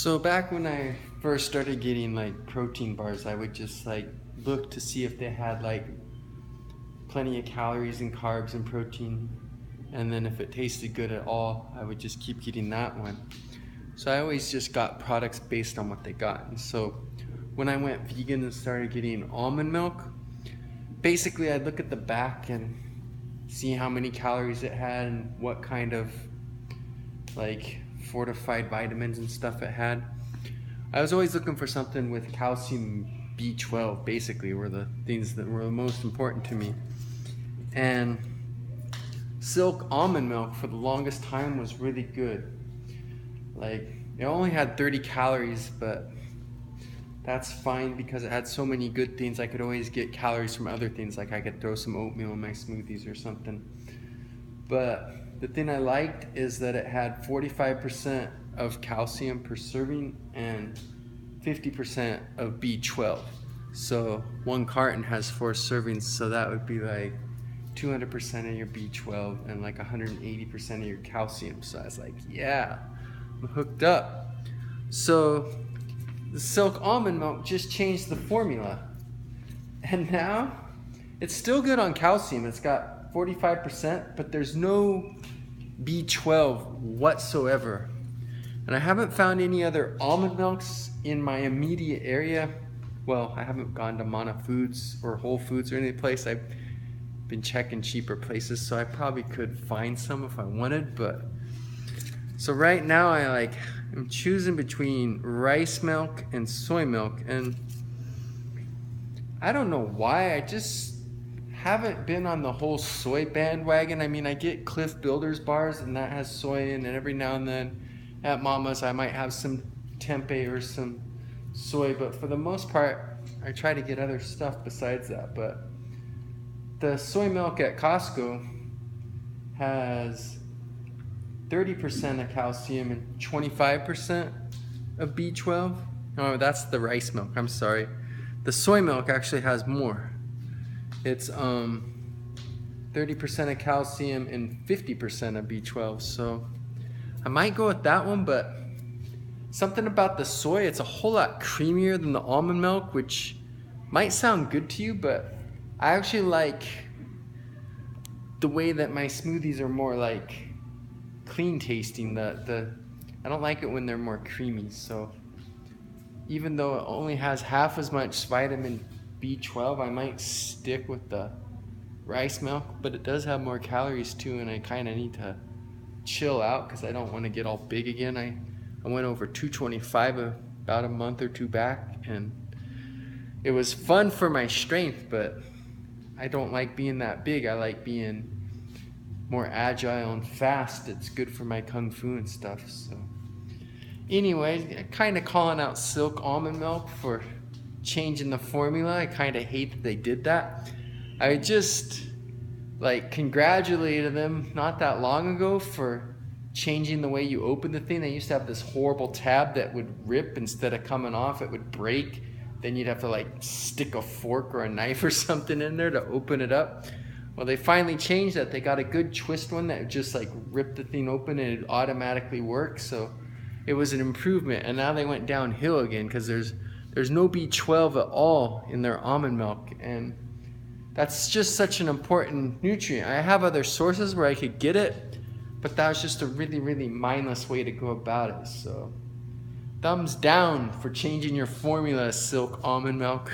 So back when I first started getting like protein bars, I would just like look to see if they had like plenty of calories and carbs and protein. And then if it tasted good at all, I would just keep getting that one. So I always just got products based on what they got. And so when I went vegan and started getting almond milk, basically I'd look at the back and see how many calories it had and what kind of like fortified vitamins and stuff it had. I was always looking for something with calcium B12, basically, were the things that were the most important to me. And silk almond milk for the longest time was really good. Like, it only had 30 calories, but that's fine because it had so many good things. I could always get calories from other things, like I could throw some oatmeal in my smoothies or something. But the thing I liked is that it had 45% of calcium per serving and 50% of B12. So one carton has 4 servings, so that would be like 200% of your B12 and like 180% of your calcium. So I was like, yeah, I'm hooked up. So the silk almond milk just changed the formula. And now it's still good on calcium. It's got 45%, but there's no B12 whatsoever. And I haven't found any other almond milks in my immediate area. Well, I haven't gone to Mana Foods or Whole Foods or any place. I've been checking cheaper places, so I probably could find some if I wanted. But so right now I'm choosing between rice milk and soy milk, and I don't know why. I just haven't been on the whole soy bandwagon. I mean, I get Cliff Builders bars and that has soy in, and every now and then at Mama's I might have some tempeh or some soy, but for the most part I try to get other stuff besides that. But the soy milk at Costco has 30% of calcium and 25% of B12. Oh, that's the rice milk, I'm sorry. The soy milk actually has more. It's 30% of calcium and 50% of B12. So I might go with that one, but something about the soy, it's a whole lot creamier than the almond milk, which might sound good to you, but I actually like the way that my smoothies are more like clean tasting. I don't like it when they're more creamy. So even though it only has half as much vitamin B12, I might stick with the rice milk, but it does have more calories too, and I kind of need to chill out because I don't want to get all big again. I went over 225 about a month or two back, and it was fun for my strength, but I don't like being that big. I like being more agile and fast. It's good for my kung fu and stuff. So anyway, kind of calling out silk almond milk for changing the formula. I kind of hate that they did that. I just congratulated them not that long ago for changing the way you open the thing. They used to have this horrible tab that would rip instead of coming off. It would break. Then you'd have to stick a fork or a knife or something in there to open it up. Well, they finally changed that. They got a good twist one that just ripped the thing open and it automatically works. So it was an improvement. And now they went downhill again because there's no B12 at all in their almond milk, and that's just such an important nutrient. I have other sources where I could get it, but that was just a really, really mindless way to go about it. So thumbs down for changing your formula, silk almond milk.